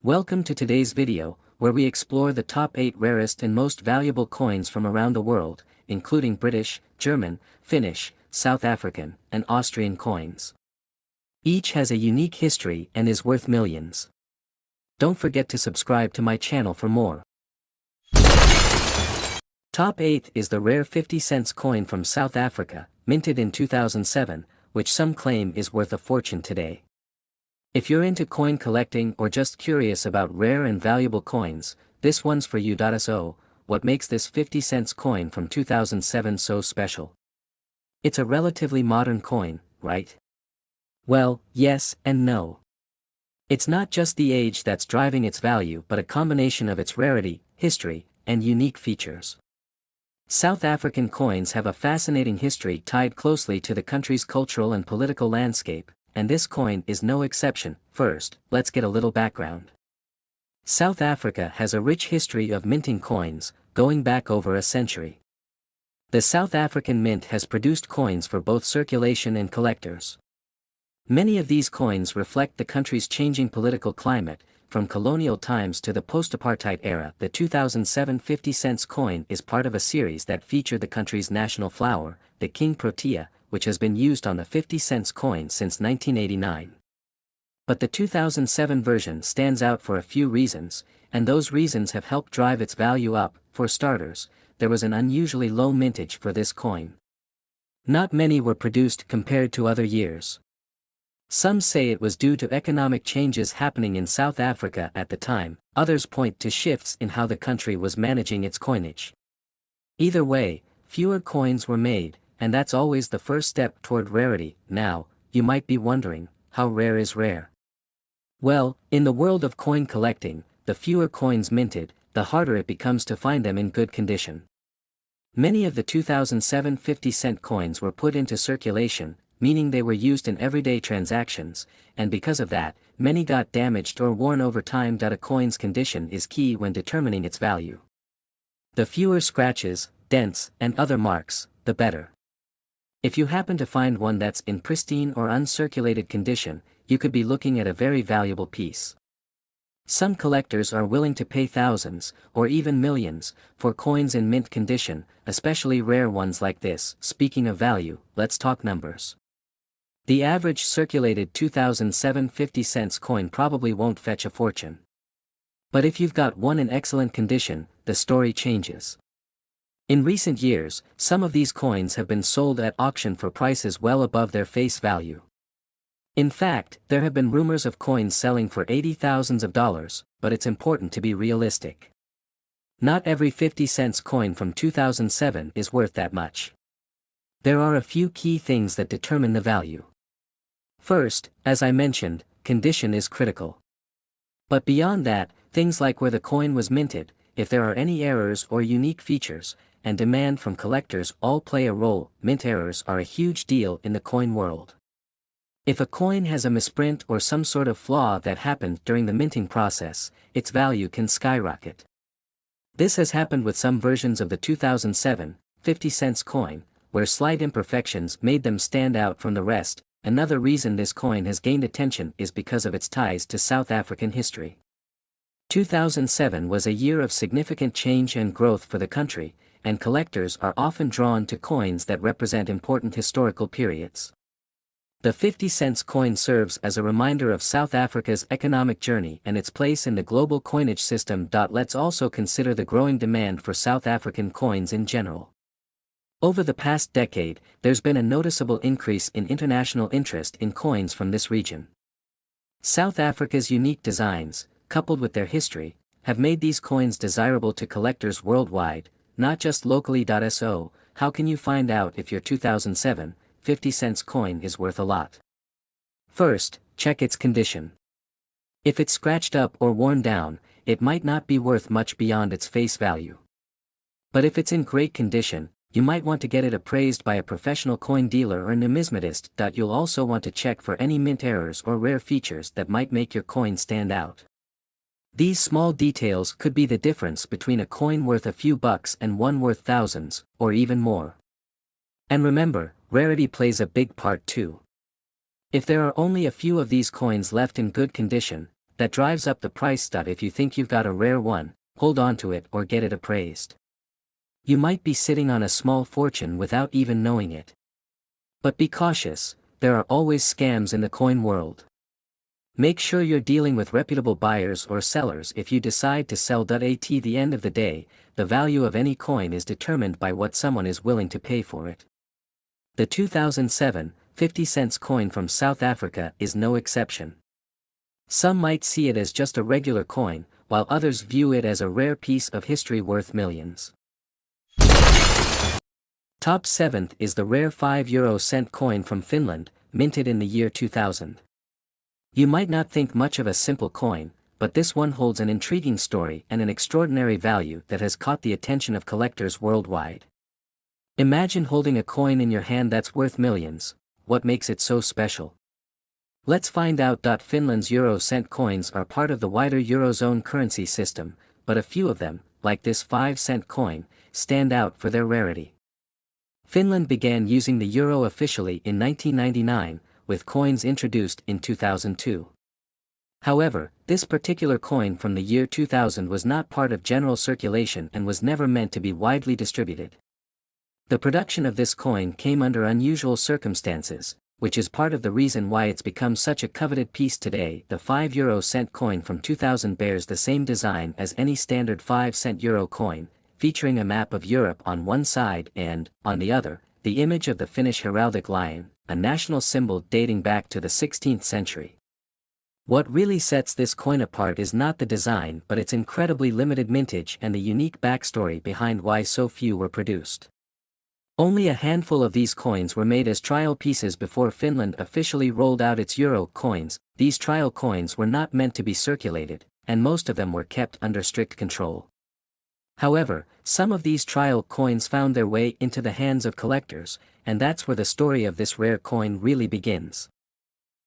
Welcome to today's video, where we explore the top 8 rarest and most valuable coins from around the world, including British, German, Finnish, South African, and Austrian coins. Each has a unique history and is worth millions. Don't forget to subscribe to my channel for more. Top 8 is the rare 50 cents coin from South Africa, minted in 2007, which some claim is worth a fortune today. If you're into coin collecting or just curious about rare and valuable coins, this one's for you. So, what makes this 50 cents coin from 2007 so special? It's a relatively modern coin, right? Well, yes and no. It's not just the age that's driving its value but a combination of its rarity, history, and unique features. South African coins have a fascinating history tied closely to the country's cultural and political landscape, and this coin is no exception. First, let's get a little background. South Africa has a rich history of minting coins, going back over a century. The South African Mint has produced coins for both circulation and collectors. Many of these coins reflect the country's changing political climate, from colonial times to the post-apartheid era. The 2007 50 cents coin is part of a series that featured the country's national flower, the King Protea, which has been used on the 50 cents coin since 1989. But the 2007 version stands out for a few reasons, and those reasons have helped drive its value up. For starters, there was an unusually low mintage for this coin. Not many were produced compared to other years. Some say it was due to economic changes happening in South Africa at the time, others point to shifts in how the country was managing its coinage. Either way, fewer coins were made, and that's always the first step toward rarity. Now, you might be wondering, how rare is rare? Well, in the world of coin collecting, the fewer coins minted, the harder it becomes to find them in good condition. Many of the 2007 50 cent coins were put into circulation, meaning they were used in everyday transactions, and because of that, many got damaged or worn over time. A coin's condition is key when determining its value. The fewer scratches, dents, and other marks, the better. If you happen to find one that's in pristine or uncirculated condition, you could be looking at a very valuable piece. Some collectors are willing to pay thousands, or even millions, for coins in mint condition, especially rare ones like this. Speaking of value, let's talk numbers. The average circulated 2007 50 cents coin probably won't fetch a fortune. But if you've got one in excellent condition, the story changes. In recent years, some of these coins have been sold at auction for prices well above their face value. In fact, there have been rumors of coins selling for $80,000, but it's important to be realistic. Not every 50 cents coin from 2007 is worth that much. There are a few key things that determine the value. First, as I mentioned, condition is critical. But beyond that, things like where the coin was minted, if there are any errors or unique features, and demand from collectors all play a role. Mint errors are a huge deal in the coin world. If a coin has a misprint or some sort of flaw that happened during the minting process, its value can skyrocket. This has happened with some versions of the 2007 50 cents coin, where slight imperfections made them stand out from the rest. Another reason this coin has gained attention is because of its ties to South African history. 2007 was a year of significant change and growth for the country, and collectors are often drawn to coins that represent important historical periods. The 50 cents coin serves as a reminder of South Africa's economic journey and its place in the global coinage system. Let's also consider the growing demand for South African coins in general. Over the past decade, there's been a noticeable increase in international interest in coins from this region. South Africa's unique designs, coupled with their history, have made these coins desirable to collectors worldwide, not just locally. So, how can you find out if your 2007 50 cents coin is worth a lot? First, check its condition. If it's scratched up or worn down, it might not be worth much beyond its face value. But if it's in great condition, you might want to get it appraised by a professional coin dealer or numismatist. You'll also want to check for any mint errors or rare features that might make your coin stand out. These small details could be the difference between a coin worth a few bucks and one worth thousands, or even more. And remember, rarity plays a big part too. If there are only a few of these coins left in good condition, that drives up the price. If you think you've got a rare one, hold on to it or get it appraised. You might be sitting on a small fortune without even knowing it. But be cautious, there are always scams in the coin world. Make sure you're dealing with reputable buyers or sellers if you decide to sell. At the end of the day, the value of any coin is determined by what someone is willing to pay for it. The 2007 50-cent coin from South Africa is no exception. Some might see it as just a regular coin, while others view it as a rare piece of history worth millions. Top 7th is the rare 5-euro-cent coin from Finland, minted in the year 2000. You might not think much of a simple coin, but this one holds an intriguing story and an extraordinary value that has caught the attention of collectors worldwide. Imagine holding a coin in your hand that's worth millions. What makes it so special? Let's find out. Finland's euro-cent coins are part of the wider Eurozone currency system, but a few of them, like this 5-cent coin, stand out for their rarity. Finland began using the euro officially in 1999, with coins introduced in 2002. However, this particular coin from the year 2000 was not part of general circulation and was never meant to be widely distributed. The production of this coin came under unusual circumstances, which is part of the reason why it's become such a coveted piece today. The 5-euro-cent coin from 2000 bears the same design as any standard 5-cent euro coin, featuring a map of Europe on one side and, on the other, the image of the Finnish heraldic lion, a national symbol dating back to the 16th century. What really sets this coin apart is not the design but its incredibly limited mintage and the unique backstory behind why so few were produced. Only a handful of these coins were made as trial pieces before Finland officially rolled out its euro coins. These trial coins were not meant to be circulated, and most of them were kept under strict control. However, some of these trial coins found their way into the hands of collectors, and that's where the story of this rare coin really begins.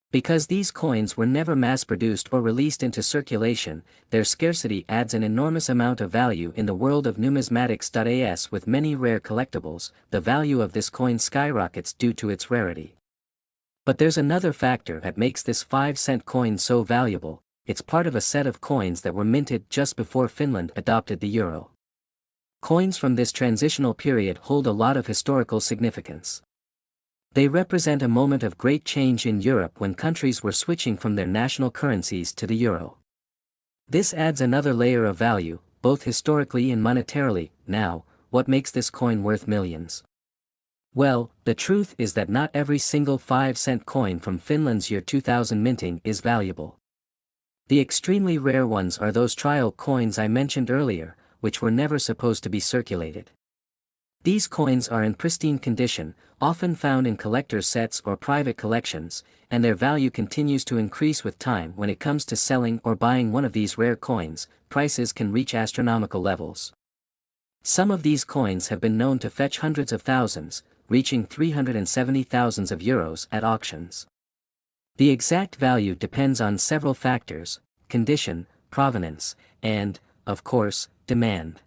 Because these coins were never mass-produced or released into circulation, their scarcity adds an enormous amount of value in the world of numismatics. As with many rare collectibles, the value of this coin skyrockets due to its rarity. But there's another factor that makes this 5-cent coin so valuable. It's part of a set of coins that were minted just before Finland adopted the euro. Coins from this transitional period hold a lot of historical significance. They represent a moment of great change in Europe when countries were switching from their national currencies to the euro. This adds another layer of value, both historically and monetarily. Now, what makes this coin worth millions? Well, the truth is that not every single 5-cent coin from Finland's year 2000 minting is valuable. The extremely rare ones are those trial coins I mentioned earlier, which were never supposed to be circulated. These coins are in pristine condition, often found in collector's sets or private collections, and their value continues to increase with time. When it comes to selling or buying one of these rare coins, prices can reach astronomical levels. Some of these coins have been known to fetch hundreds of thousands, reaching 370,000 euros at auctions. The exact value depends on several factors: condition, provenance, and, of course, demand.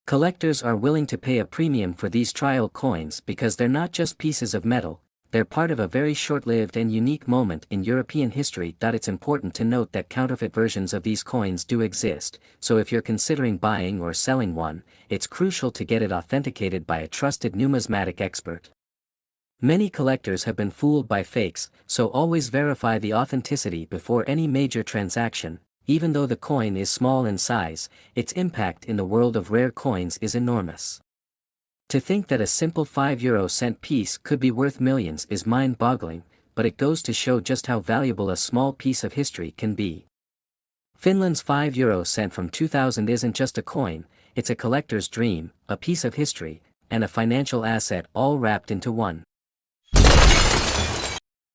Collectors are willing to pay a premium for these trial coins because they're not just pieces of metal, they're part of a very short-lived and unique moment in European history. It's important to note that counterfeit versions of these coins do exist, so if you're considering buying or selling one, it's crucial to get it authenticated by a trusted numismatic expert. Many collectors have been fooled by fakes, so always verify the authenticity before any major transaction. Even though the coin is small in size, its impact in the world of rare coins is enormous. To think that a simple 5-euro-cent piece could be worth millions is mind-boggling, but it goes to show just how valuable a small piece of history can be. Finland's 5-euro-cent from 2000 isn't just a coin, it's a collector's dream, a piece of history, and a financial asset all wrapped into one.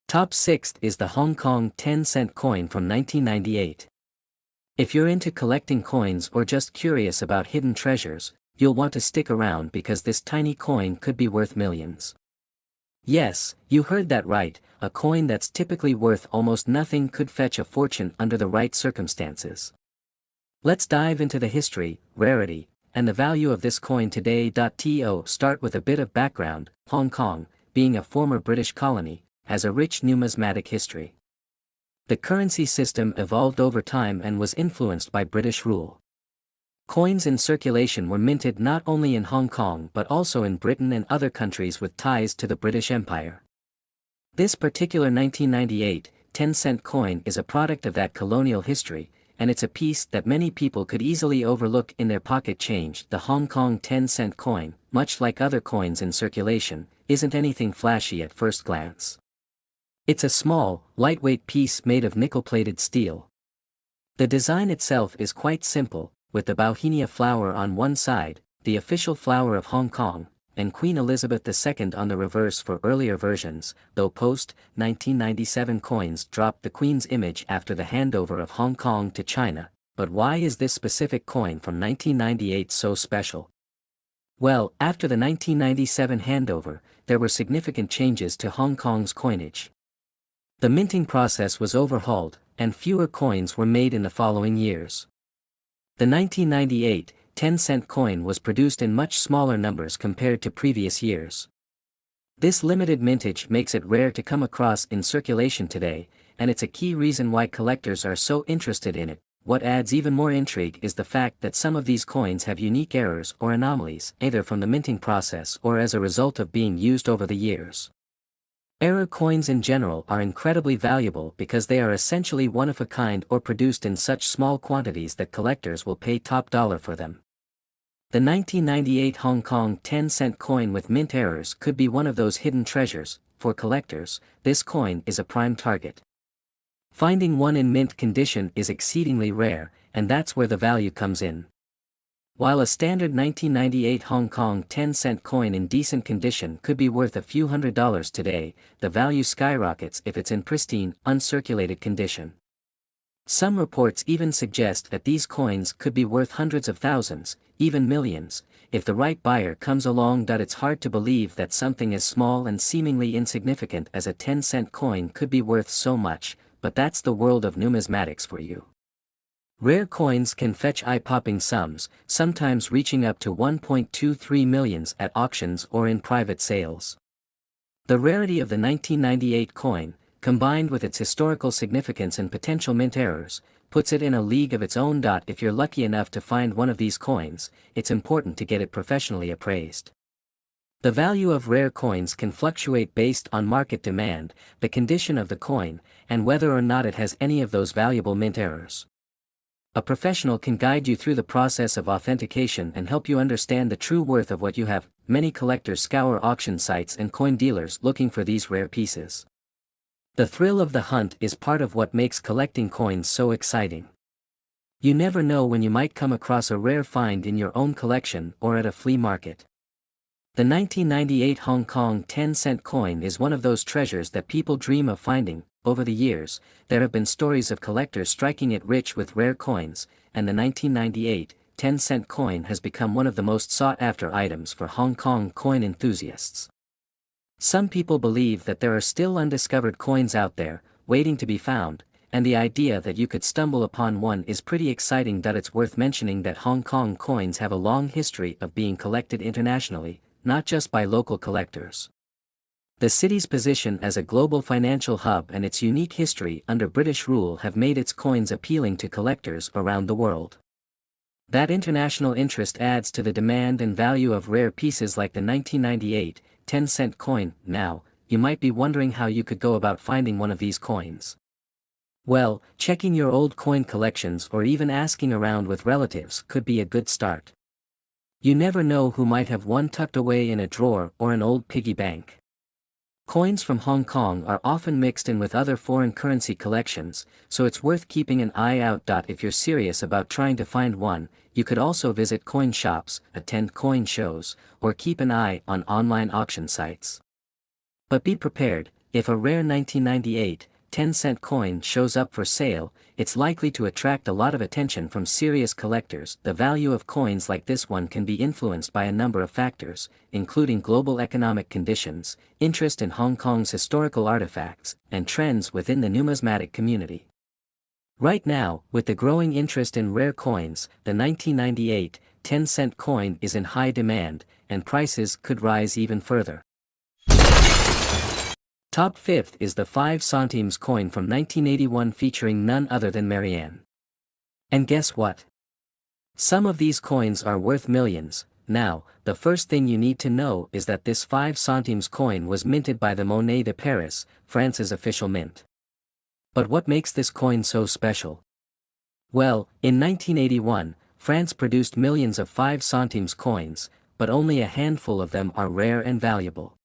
Top 6th is the Hong Kong 10-cent coin from 1998. If you're into collecting coins or just curious about hidden treasures, you'll want to stick around because this tiny coin could be worth millions. Yes, you heard that right, a coin that's typically worth almost nothing could fetch a fortune under the right circumstances. Let's dive into the history, rarity, and the value of this coin today. To start with a bit of background, Hong Kong, being a former British colony, has a rich numismatic history. The currency system evolved over time and was influenced by British rule. Coins in circulation were minted not only in Hong Kong but also in Britain and other countries with ties to the British Empire. This particular 1998 10-cent coin is a product of that colonial history, and it's a piece that many people could easily overlook in their pocket change. The Hong Kong 10-cent coin, much like other coins in circulation, isn't anything flashy at first glance. It's a small, lightweight piece made of nickel-plated steel. The design itself is quite simple, with the bauhinia flower on one side, the official flower of Hong Kong, and Queen Elizabeth II on the reverse for earlier versions, though post-1997 coins dropped the Queen's image after the handover of Hong Kong to China. But why is this specific coin from 1998 so special? Well, after the 1997 handover, there were significant changes to Hong Kong's coinage. The minting process was overhauled, and fewer coins were made in the following years. The 1998 10-cent coin was produced in much smaller numbers compared to previous years. This limited mintage makes it rare to come across in circulation today, and it's a key reason why collectors are so interested in it. What adds even more intrigue is the fact that some of these coins have unique errors or anomalies, either from the minting process or as a result of being used over the years. Error coins in general are incredibly valuable because they are essentially one-of-a-kind or produced in such small quantities that collectors will pay top dollar for them. The 1998 Hong Kong 10-cent coin with mint errors could be one of those hidden treasures. For collectors, this coin is a prime target. Finding one in mint condition is exceedingly rare, and that's where the value comes in. While a standard 1998 Hong Kong 10-cent coin in decent condition could be worth a few $100s today, the value skyrockets if it's in pristine, uncirculated condition. Some reports even suggest that these coins could be worth hundreds of thousands, even millions, if the right buyer comes along. It's hard to believe that something as small and seemingly insignificant as a 10-cent coin could be worth so much, but that's the world of numismatics for you. Rare coins can fetch eye-popping sums, sometimes reaching up to 1.23 million at auctions or in private sales. The rarity of the 1998 coin, combined with its historical significance and potential mint errors, puts it in a league of its own. If you're lucky enough to find one of these coins, it's important to get it professionally appraised. The value of rare coins can fluctuate based on market demand, the condition of the coin, and whether or not it has any of those valuable mint errors. A professional can guide you through the process of authentication and help you understand the true worth of what you have. Many collectors scour auction sites and coin dealers looking for these rare pieces. The thrill of the hunt is part of what makes collecting coins so exciting. You never know when you might come across a rare find in your own collection or at a flea market. The 1998 Hong Kong 10-cent coin is one of those treasures that people dream of finding. Over the years, there have been stories of collectors striking it rich with rare coins, and the 1998 10-cent coin has become one of the most sought-after items for Hong Kong coin enthusiasts. Some people believe that there are still undiscovered coins out there, waiting to be found, and the idea that you could stumble upon one is pretty exciting. It's worth mentioning that Hong Kong coins have a long history of being collected internationally, not just by local collectors. The city's position as a global financial hub and its unique history under British rule have made its coins appealing to collectors around the world. That international interest adds to the demand and value of rare pieces like the 1998 10-cent coin. Now, you might be wondering how you could go about finding one of these coins. Well, checking your old coin collections or even asking around with relatives could be a good start. You never know who might have one tucked away in a drawer or an old piggy bank. Coins from Hong Kong are often mixed in with other foreign currency collections, so it's worth keeping an eye out. If you're serious about trying to find one, you could also visit coin shops, attend coin shows, or keep an eye on online auction sites. But be prepared, if a rare 1998 10-cent coin shows up for sale, it's likely to attract a lot of attention from serious collectors. The value of coins like this one can be influenced by a number of factors, including global economic conditions, interest in Hong Kong's historical artifacts, and trends within the numismatic community. Right now, with the growing interest in rare coins, the 1998 10-cent coin is in high demand, and prices could rise even further. Top 5th is the 5 centimes coin from 1981 featuring none other than Marianne. And guess what? Some of these coins are worth millions. Now, the first thing you need to know is that this 5 centimes coin was minted by the Monnaie de Paris, France's official mint. But what makes this coin so special? Well, in 1981, France produced millions of 5 centimes coins, but only a handful of them are rare and valuable.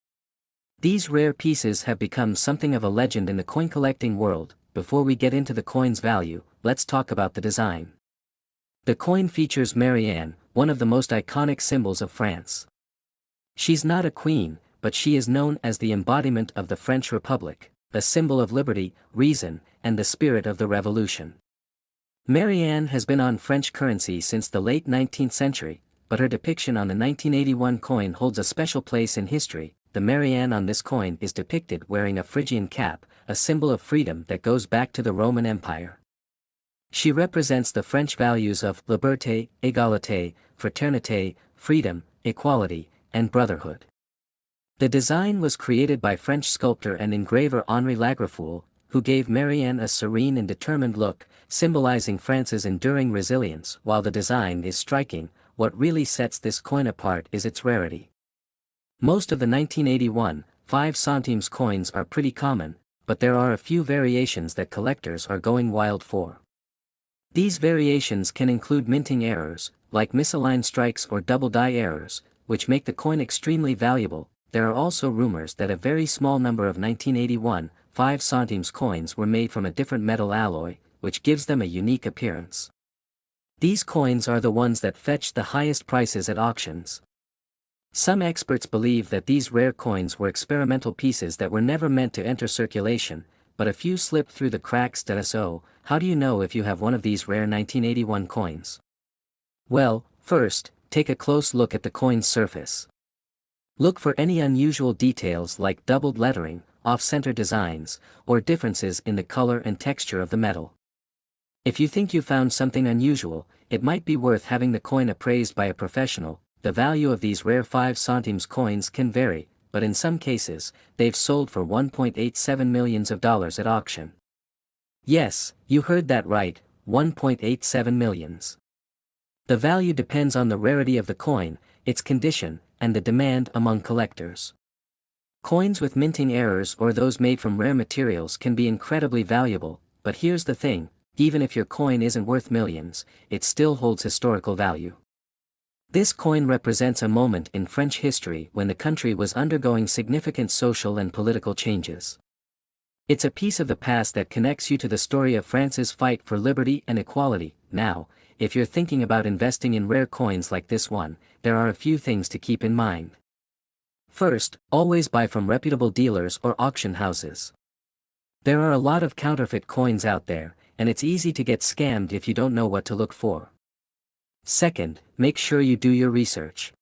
These rare pieces have become something of a legend in the coin collecting world. Before we get into the coin's value, let's talk about the design. The coin features Marianne, one of the most iconic symbols of France. She's not a queen, but she is known as the embodiment of the French Republic, a symbol of liberty, reason, and the spirit of the Revolution. Marianne has been on French currency since the late 19th century, but her depiction on the 1981 coin holds a special place in history. The Marianne on this coin is depicted wearing a Phrygian cap, a symbol of freedom that goes back to the Roman Empire. She represents the French values of liberté, égalité, fraternité, freedom, equality, and brotherhood. The design was created by French sculptor and engraver Henri Lagreffoul, who gave Marianne a serene and determined look, symbolizing France's enduring resilience. While the design is striking, what really sets this coin apart is its rarity. Most of the 1981, 5 centimes coins are pretty common, but there are a few variations that collectors are going wild for. These variations can include minting errors, like misaligned strikes or double die errors, which make the coin extremely valuable. There are also rumors that a very small number of 1981, 5 centimes coins were made from a different metal alloy, which gives them a unique appearance. These coins are the ones that fetch the highest prices at auctions. Some experts believe that these rare coins were experimental pieces that were never meant to enter circulation, but a few slipped through the cracks. So, how do you know if you have one of these rare 1981 coins? Well, first, take a close look at the coin's surface. Look for any unusual details like doubled lettering, off-center designs, or differences in the color and texture of the metal. If you think you found something unusual, it might be worth having the coin appraised by a professional. The value of these rare 5 centimes coins can vary, but in some cases, they've sold for $1.87 million at auction. Yes, you heard that right, $1.87 million. The value depends on the rarity of the coin, its condition, and the demand among collectors. Coins with minting errors or those made from rare materials can be incredibly valuable, but here's the thing, even if your coin isn't worth millions, it still holds historical value. This coin represents a moment in French history when the country was undergoing significant social and political changes. It's a piece of the past that connects you to the story of France's fight for liberty and equality. Now, if you're thinking about investing in rare coins like this one, there are a few things to keep in mind. First, always buy from reputable dealers or auction houses. There are a lot of counterfeit coins out there, and it's easy to get scammed if you don't know what to look for. Second, make sure you do your research.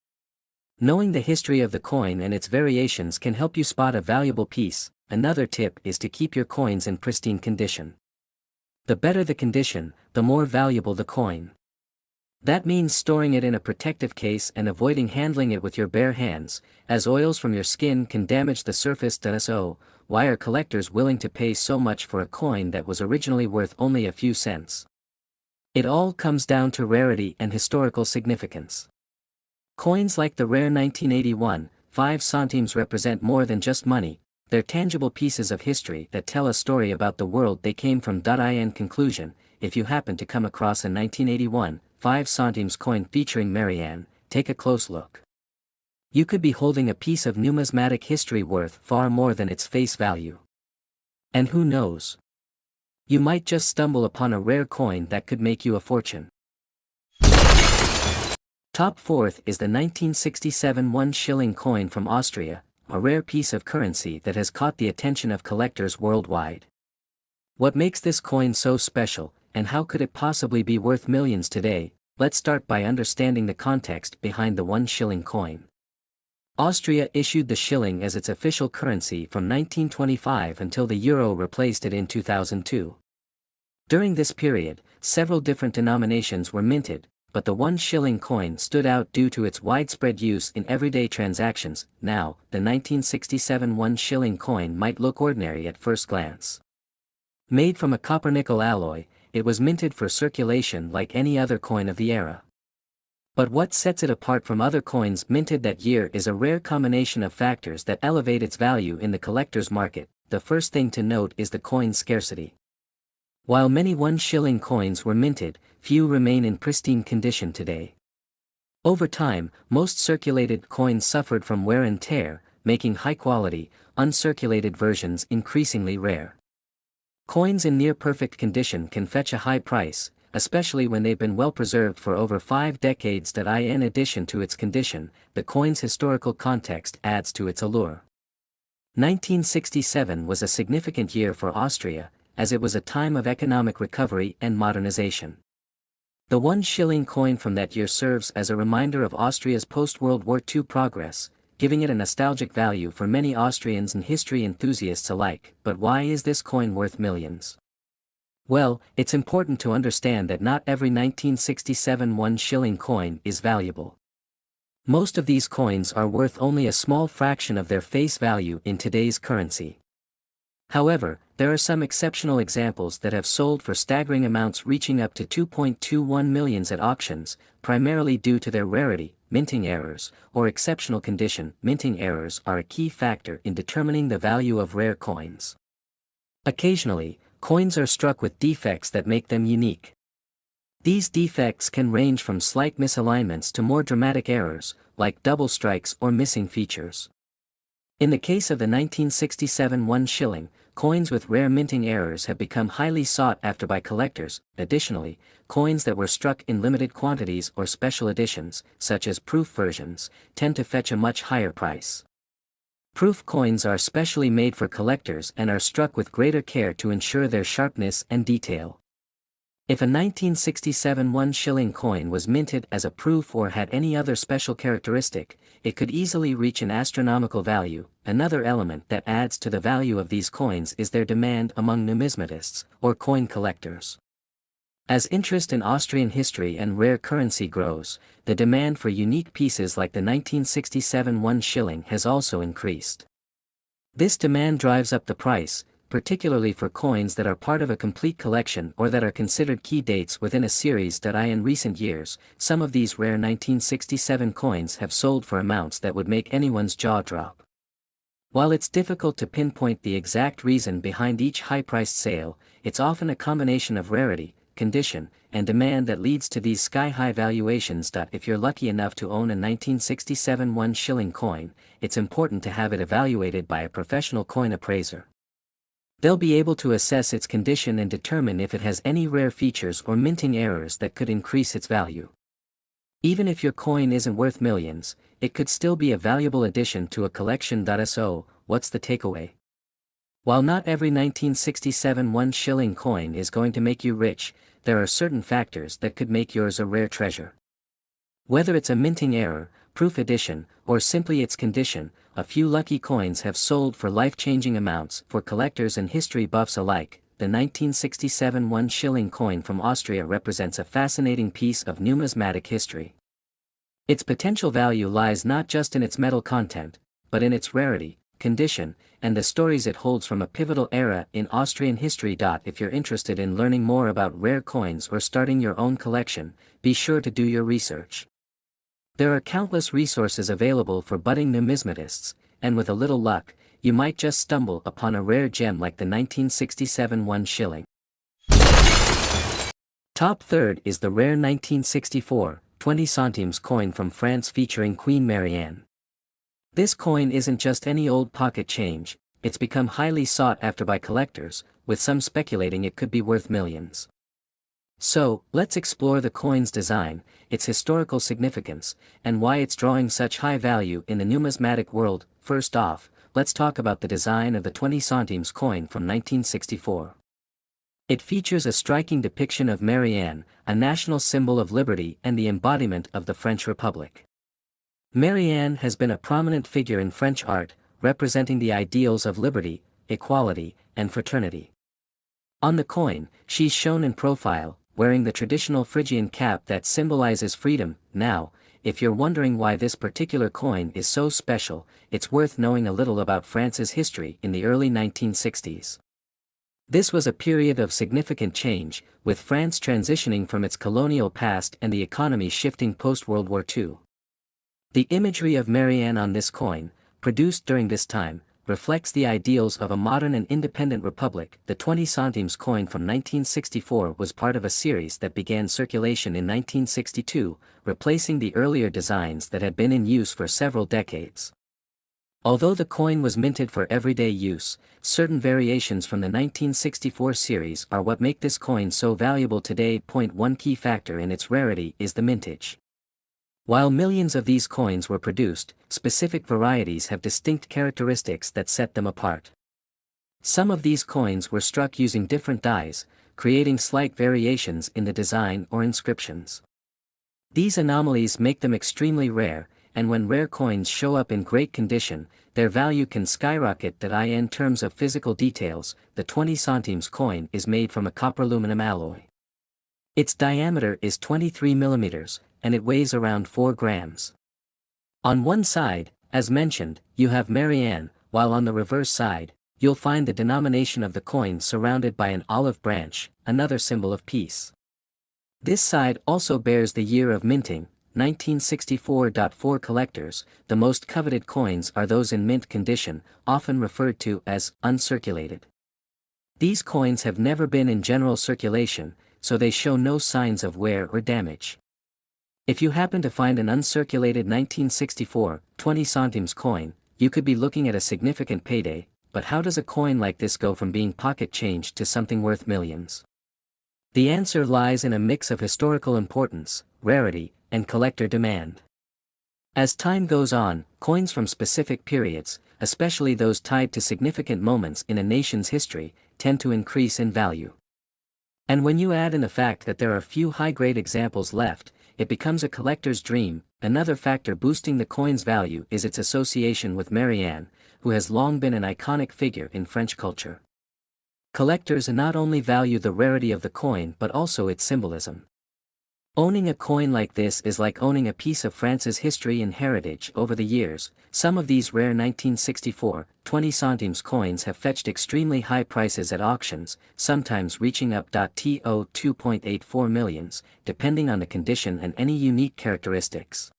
Knowing the history of the coin and its variations can help you spot a valuable piece. Another tip is to keep your coins in pristine condition. The better the condition, the more valuable the coin. That means storing it in a protective case and avoiding handling it with your bare hands, as oils from your skin can damage the surface. So, why are collectors willing to pay so much for a coin that was originally worth only a few cents? It all comes down to rarity and historical significance. Coins like the rare 1981, 5 centimes represent more than just money, they're tangible pieces of history that tell a story about the world they came from. In conclusion, if you happen to come across a 1981, 5 centimes coin featuring Marianne, take a close look. You could be holding a piece of numismatic history worth far more than its face value. And who knows? You might just stumble upon a rare coin that could make you a fortune. Top 4th is the 1967 1 shilling coin from Austria, a rare piece of currency that has caught the attention of collectors worldwide. What makes this coin so special, and how could it possibly be worth millions today? Let's start by understanding the context behind the 1 shilling coin. Austria issued the shilling as its official currency from 1925 until the euro replaced it in 2002. During this period, several different denominations were minted, but the 1 shilling coin stood out due to its widespread use in everyday transactions. Now, the 1967 1 shilling coin might look ordinary at first glance. Made from a copper-nickel alloy, it was minted for circulation like any other coin of the era. But what sets it apart from other coins minted that year is a rare combination of factors that elevate its value in the collector's market. The first thing to note is the coin's scarcity. While many 1 shilling coins were minted, few remain in pristine condition today. Over time, most circulated coins suffered from wear and tear, making high-quality, uncirculated versions increasingly rare. Coins in near-perfect condition can fetch a high price, especially when they've been well preserved for over 5 decades. In addition to its condition, the coin's historical context adds to its allure. 1967 was a significant year for Austria, as it was a time of economic recovery and modernization. The 1 shilling coin from that year serves as a reminder of Austria's post-World War II progress, giving it a nostalgic value for many Austrians and history enthusiasts alike. But why is this coin worth millions? Well, it's important to understand that not every 1967 1 shilling coin is valuable. Most of these coins are worth only a small fraction of their face value in today's currency. However, there are some exceptional examples that have sold for staggering amounts, reaching up to 2.21 million at auctions, primarily due to their rarity, minting errors, or exceptional condition. Minting errors are a key factor in determining the value of rare coins. Occasionally, coins are struck with defects that make them unique. These defects can range from slight misalignments to more dramatic errors, like double strikes or missing features. In the case of the 1967 1 shilling, coins with rare minting errors have become highly sought after by collectors. Additionally, coins that were struck in limited quantities or special editions, such as proof versions, tend to fetch a much higher price. Proof coins are specially made for collectors and are struck with greater care to ensure their sharpness and detail. If a 1967 1 shilling coin was minted as a proof or had any other special characteristic, it could easily reach an astronomical value. Another element that adds to the value of these coins is their demand among numismatists, or coin collectors. As interest in Austrian history and rare currency grows, the demand for unique pieces like the 1967 1 shilling has also increased. This demand drives up the price, particularly for coins that are part of a complete collection or that are considered key dates within a series. In recent years, some of these rare 1967 coins have sold for amounts that would make anyone's jaw drop. While it's difficult to pinpoint the exact reason behind each high-priced sale, it's often a combination of rarity, condition, and demand that leads to these sky-high valuations. If you're lucky enough to own a 1967 1 shilling coin, it's important to have it evaluated by a professional coin appraiser. They'll be able to assess its condition and determine if it has any rare features or minting errors that could increase its value. Even if your coin isn't worth millions, it could still be a valuable addition to a collection. So, what's the takeaway? While not every 1967 1 shilling coin is going to make you rich, there are certain factors that could make yours a rare treasure. Whether it's a minting error, proof edition, or simply its condition, a few lucky coins have sold for life-changing amounts. For collectors and history buffs alike, the 1967 1 shilling coin from Austria represents a fascinating piece of numismatic history. Its potential value lies not just in its metal content, but in its rarity, condition, and the stories it holds from a pivotal era in Austrian history. If you're interested in learning more about rare coins or starting your own collection, be sure to do your research. There are countless resources available for budding numismatists, and with a little luck, you might just stumble upon a rare gem like the 1967 1 shilling. Top third is the rare 1964 20 centimes coin from France featuring Queen Marianne. This coin isn't just any old pocket change, it's become highly sought after by collectors, with some speculating it could be worth millions. So, let's explore the coin's design, its historical significance, and why it's drawing such high value in the numismatic world. First off, let's talk about the design of the 20 centimes coin from 1964. It features a striking depiction of Marianne, a national symbol of liberty and the embodiment of the French Republic. Marianne has been a prominent figure in French art, representing the ideals of liberty, equality, and fraternity. On the coin, she's shown in profile, wearing the traditional Phrygian cap that symbolizes freedom. Now, if you're wondering why this particular coin is so special, it's worth knowing a little about France's history in the early 1960s. This was a period of significant change, with France transitioning from its colonial past and the economy shifting post-World War II. The imagery of Marianne on this coin, produced during this time, reflects the ideals of a modern and independent republic. The 20 centimes coin from 1964 was part of a series that began circulation in 1962, replacing the earlier designs that had been in use for several decades. Although the coin was minted for everyday use, certain variations from the 1964 series are what make this coin so valuable today. One key factor in its rarity is the mintage. While millions of these coins were produced, specific varieties have distinct characteristics that set them apart. Some of these coins were struck using different dies, creating slight variations in the design or inscriptions. These anomalies make them extremely rare, and when rare coins show up in great condition, their value can skyrocket. In terms of physical details, the 20 centimes coin is made from a copper-aluminum alloy. Its diameter is 23 millimeters, and it weighs around 4 grams. On one side, as mentioned, you have Marianne, while on the reverse side, you'll find the denomination of the coin surrounded by an olive branch, another symbol of peace. This side also bears the year of minting, 1964. For collectors, the most coveted coins are those in mint condition, often referred to as uncirculated. These coins have never been in general circulation, so they show no signs of wear or damage. If you happen to find an uncirculated 1964, 20 centimes coin, you could be looking at a significant payday. But how does a coin like this go from being pocket change to something worth millions? The answer lies in a mix of historical importance, rarity, and collector demand. As time goes on, coins from specific periods, especially those tied to significant moments in a nation's history, tend to increase in value. And when you add in the fact that there are few high-grade examples left, it becomes a collector's dream. Another factor boosting the coin's value is its association with Marianne, who has long been an iconic figure in French culture. Collectors not only value the rarity of the coin but also its symbolism. Owning a coin like this is like owning a piece of France's history and heritage. Over the years, some of these rare 1964, 20 centimes coins have fetched extremely high prices at auctions, sometimes reaching up to 2.84 millions, depending on the condition and any unique characteristics.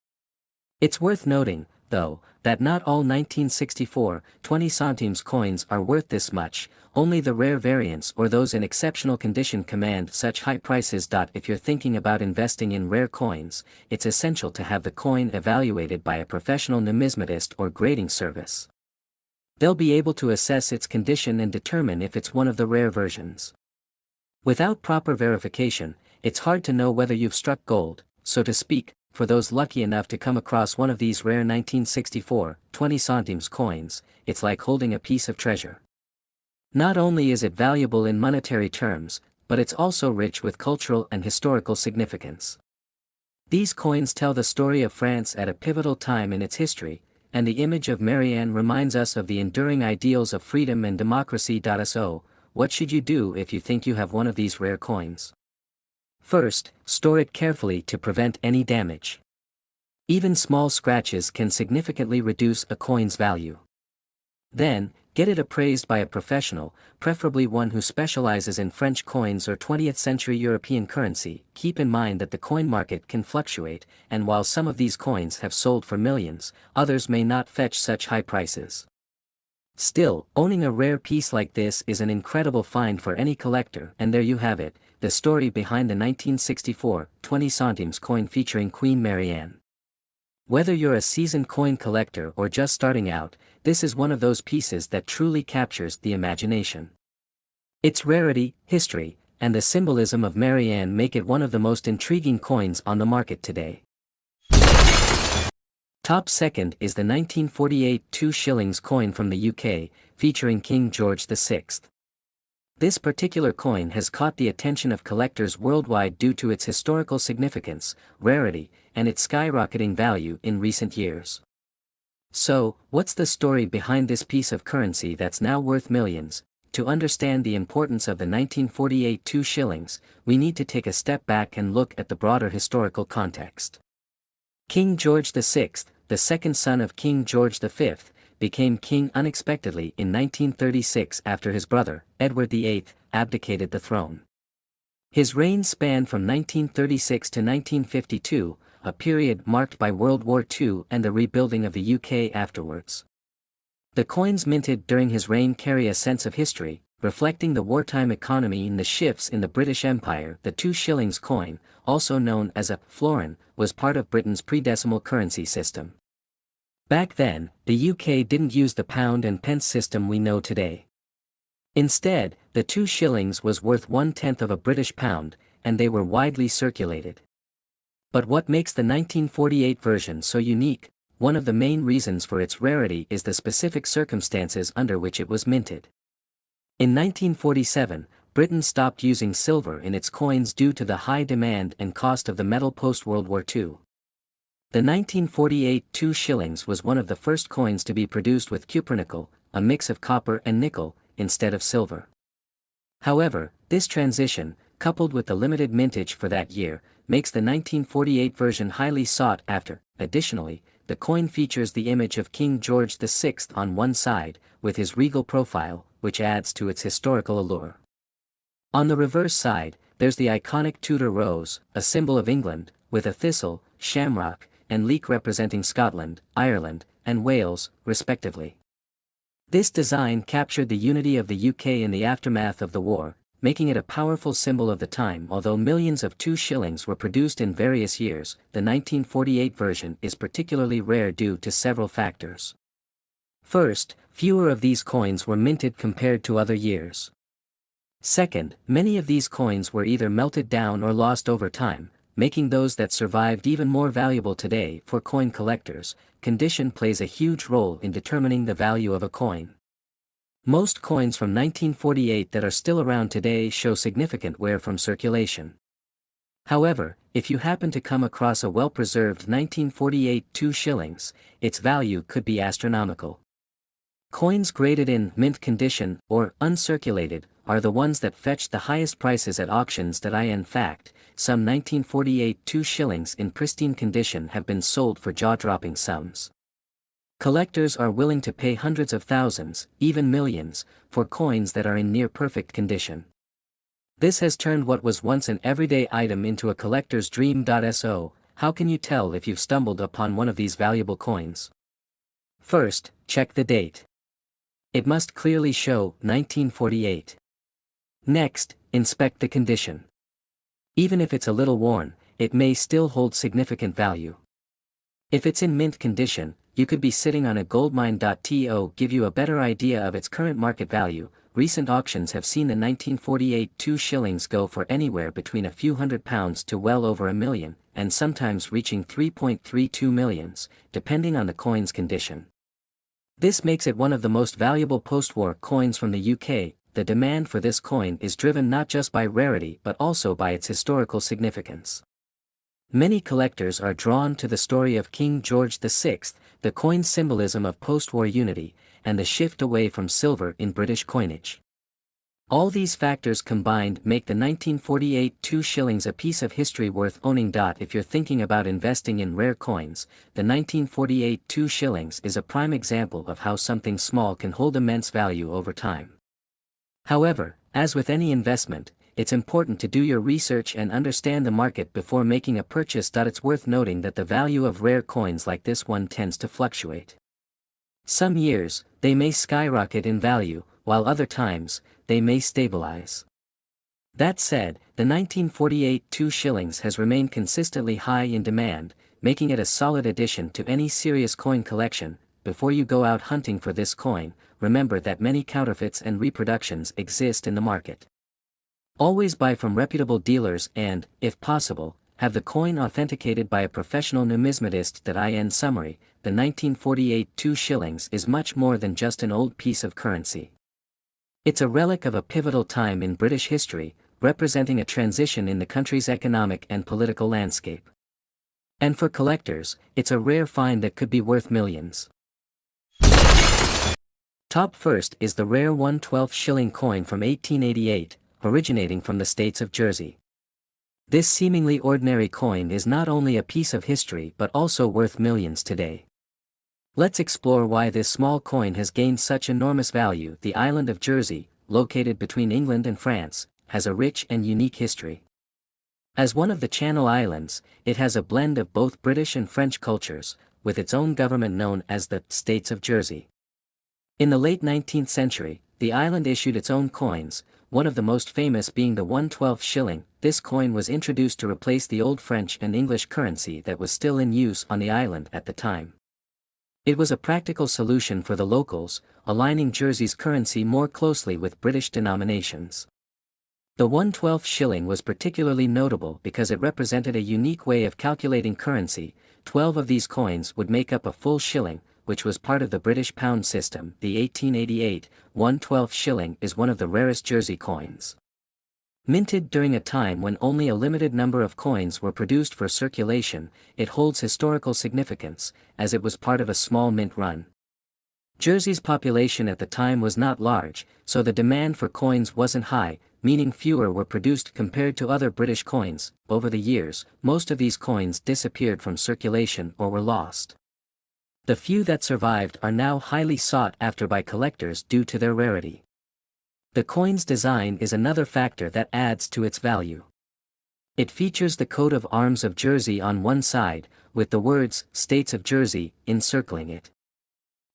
It's worth noting, though, that not all 1964, 20 centimes coins are worth this much. Only the rare variants or those in exceptional condition command such high prices. If you're thinking about investing in rare coins, it's essential to have the coin evaluated by a professional numismatist or grading service. They'll be able to assess its condition and determine if it's one of the rare versions. Without proper verification, it's hard to know whether you've struck gold, so to speak. For those lucky enough to come across one of these rare 1964, 20 centimes coins, it's like holding a piece of treasure. Not only is it valuable in monetary terms, but it's also rich with cultural and historical significance. These coins tell the story of France at a pivotal time in its history, and the image of Marianne reminds us of the enduring ideals of freedom and democracy. So, what should you do if you think you have one of these rare coins? First, store it carefully to prevent any damage. Even small scratches can significantly reduce a coin's value. Then, get it appraised by a professional, preferably one who specializes in French coins or 20th century European currency. Keep in mind that the coin market can fluctuate, and while some of these coins have sold for millions, others may not fetch such high prices. Still, owning a rare piece like this is an incredible find for any collector. And there you have it, the story behind the 1964, 20 centimes coin featuring Queen Marianne. Whether you're a seasoned coin collector or just starting out, this is one of those pieces that truly captures the imagination. Its rarity, history, and the symbolism of Marianne make it one of the most intriguing coins on the market today. Top second is the 1948 2 shillings coin from the UK, featuring King George VI. This particular coin has caught the attention of collectors worldwide due to its historical significance, rarity, and its skyrocketing value in recent years. So, what's the story behind this piece of currency that's now worth millions? to understand the importance of the 1948 2 shillings, we need to take a step back and look at the broader historical context. King George VI, the second son of King George V, became king unexpectedly in 1936 after his brother, Edward VIII, abdicated the throne. His reign spanned from 1936 to 1952, a period marked by World War II and the rebuilding of the UK afterwards. The coins minted during his reign carry a sense of history, reflecting the wartime economy and the shifts in the British Empire. The 2 shillings coin, also known as a florin, was part of Britain's pre-decimal currency system. Back then, the UK didn't use the pound and pence system we know today. Instead, the 2 shillings was worth 1/10 of a British pound, and they were widely circulated. But what makes the 1948 version so unique? One of the main reasons for its rarity is the specific circumstances under which it was minted. In 1947, Britain stopped using silver in its coins due to the high demand and cost of the metal post-World War II. The 1948 2 shillings was one of the first coins to be produced with cupronickel, a mix of copper and nickel, instead of silver. However, this transition, coupled with the limited mintage for that year, makes the 1948 version highly sought after. Additionally, the coin features the image of King George VI on one side, with his regal profile, which adds to its historical allure. On the reverse side, there's the iconic Tudor rose, a symbol of England, with a thistle, shamrock, and leek representing Scotland, Ireland, and Wales, respectively. This design captured the unity of the UK in the aftermath of the war, making it a powerful symbol of the time. Although millions of 2 shillings were produced in various years, the 1948 version is particularly rare due to several factors. First, fewer of these coins were minted compared to other years. Second, many of these coins were either melted down or lost over time, making those that survived even more valuable today. For coin collectors, condition plays a huge role in determining the value of a coin. Most coins from 1948 that are still around today show significant wear from circulation. However, if you happen to come across a well-preserved 1948 2 shillings, its value could be astronomical. Coins graded in mint condition or uncirculated are the ones that fetch the highest prices at auctions. In fact, some 1948 2 shillings in pristine condition have been sold for jaw-dropping sums. Collectors are willing to pay hundreds of thousands, even millions, for coins that are in near-perfect condition. This has turned what was once an everyday item into a collector's dream. So, how can you tell if you've stumbled upon one of these valuable coins? First, check the date. It must clearly show 1948. Next, inspect the condition. Even if it's a little worn, it may still hold significant value. If it's in mint condition, you could be sitting on a goldmine. To give you a better idea of its current market value, recent auctions have seen the 1948 2 shillings go for anywhere between a few £100 to well over $1 million, and sometimes reaching 3.32 millions, depending on the coin's condition. This makes it one of the most valuable post-war coins from the UK. The demand for this coin is driven not just by rarity but also by its historical significance. Many collectors are drawn to the story of King George VI, the coin's symbolism of post-war unity, and the shift away from silver in British coinage. All these factors combined make the 1948 2 shillings a piece of history worth owning. If you're thinking about investing in rare coins, the 1948 2 shillings is a prime example of how something small can hold immense value over time. However, as with any investment, it's important to do your research and understand the market before making a purchase. It's worth noting that the value of rare coins like this one tends to fluctuate. Some years, they may skyrocket in value, while other times, they may stabilize. That said, the 1948 2 shillings has remained consistently high in demand, making it a solid addition to any serious coin collection. Before you go out hunting for this coin, remember that many counterfeits and reproductions exist in the market. Always buy from reputable dealers and, if possible, have the coin authenticated by a professional numismatist. In summary, the 1948 2 shillings is much more than just an old piece of currency. It's a relic of a pivotal time in British history, representing a transition in the country's economic and political landscape. And for collectors, it's a rare find that could be worth millions. Top first is the rare 1/12 shilling coin from 1888, originating from the states of Jersey. This seemingly ordinary coin is not only a piece of history but also worth millions today. Let's explore why this small coin has gained such enormous value. The island of Jersey, located between England and France, has a rich and unique history. As one of the Channel Islands, it has a blend of both British and French cultures, with its own government known as the States of Jersey. In the late 19th century, the island issued its own coins, one of the most famous being the 1/12 shilling. This coin was introduced to replace the old French and English currency that was still in use on the island at the time. It was a practical solution for the locals, aligning Jersey's currency more closely with British denominations. The 1/12 shilling was particularly notable because it represented a unique way of calculating currency. 12 of these coins would make up a full shilling, which was part of the British pound system. The 1888 1/12 shilling is one of the rarest Jersey coins. Minted during a time when only a limited number of coins were produced for circulation, it holds historical significance, as it was part of a small mint run. Jersey's population at the time was not large, so the demand for coins wasn't high, meaning fewer were produced compared to other British coins. Over the years, most of these coins disappeared from circulation or were lost. The few that survived are now highly sought after by collectors due to their rarity. The coin's design is another factor that adds to its value. It features the coat of arms of Jersey on one side, with the words States of Jersey encircling it.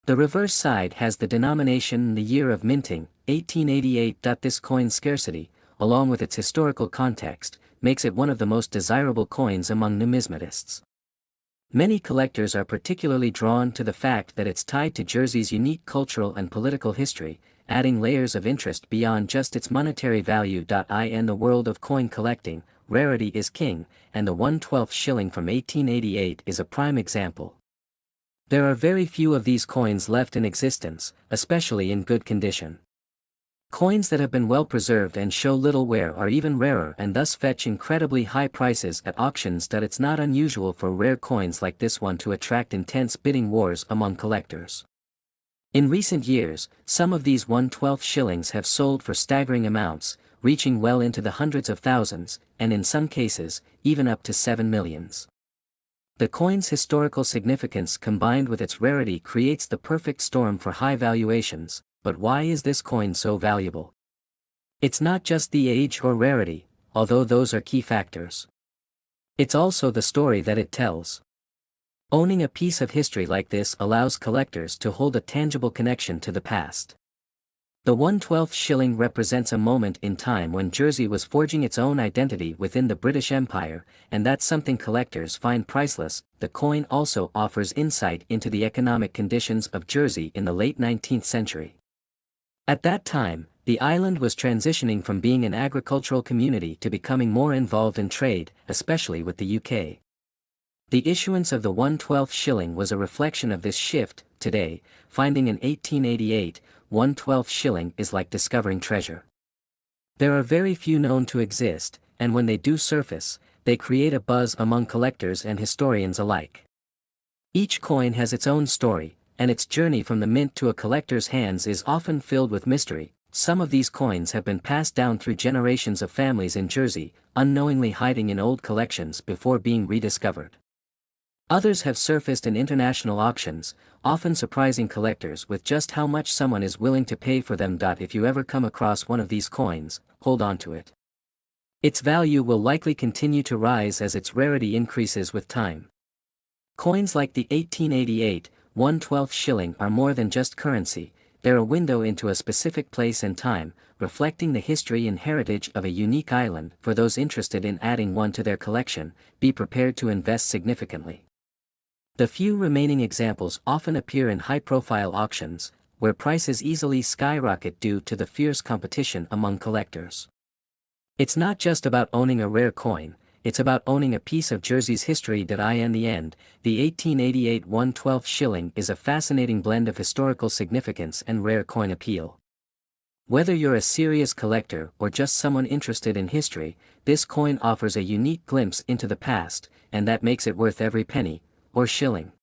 The reverse side has the denomination and the year of minting, 1888. This coin's scarcity, along with its historical context, makes it one of the most desirable coins among numismatists. Many collectors are particularly drawn to the fact that it's tied to Jersey's unique cultural and political history, adding layers of interest beyond just its monetary value. In the world of coin collecting, rarity is king, and the 1/12 shilling from 1888 is a prime example. There are very few of these coins left in existence, especially in good condition. Coins that have been well preserved and show little wear are even rarer and thus fetch incredibly high prices at auctions. It's not unusual for rare coins like this one to attract intense bidding wars among collectors. In recent years, some of these 1/12 shillings have sold for staggering amounts, reaching well into the hundreds of thousands, and in some cases, even up to 7 millions. The coin's historical significance combined with its rarity creates the perfect storm for high valuations. But why is this coin so valuable? It's not just the age or rarity, although those are key factors. It's also the story that it tells. Owning a piece of history like this allows collectors to hold a tangible connection to the past. The 1/12 shilling represents a moment in time when Jersey was forging its own identity within the British Empire, and that's something collectors find priceless. The coin also offers insight into the economic conditions of Jersey in the late 19th century. At that time, the island was transitioning from being an agricultural community to becoming more involved in trade, especially with the UK. The issuance of the 1/12 shilling was a reflection of this shift. Today, finding an 1888 1/12 shilling is like discovering treasure. There are very few known to exist, and when they do surface, they create a buzz among collectors and historians alike. Each coin has its own story, and its journey from the mint to a collector's hands is often filled with mystery. Some of these coins have been passed down through generations of families in Jersey, unknowingly hiding in old collections before being rediscovered. Others have surfaced in international auctions, often surprising collectors with just how much someone is willing to pay for them. If you ever come across one of these coins, hold on to it. Its value will likely continue to rise as its rarity increases with time. Coins like the 1888 1/12 shilling are more than just currency, they're a window into a specific place and time, reflecting the history and heritage of a unique island. For those interested in adding one to their collection, be prepared to invest significantly. The few remaining examples often appear in high-profile auctions, where prices easily skyrocket due to the fierce competition among collectors. It's not just about owning a rare coin, it's about owning a piece of Jersey's history. In the end, the 1888 1/12 shilling is a fascinating blend of historical significance and rare coin appeal. Whether you're a serious collector or just someone interested in history, this coin offers a unique glimpse into the past, and that makes it worth every penny, or shilling.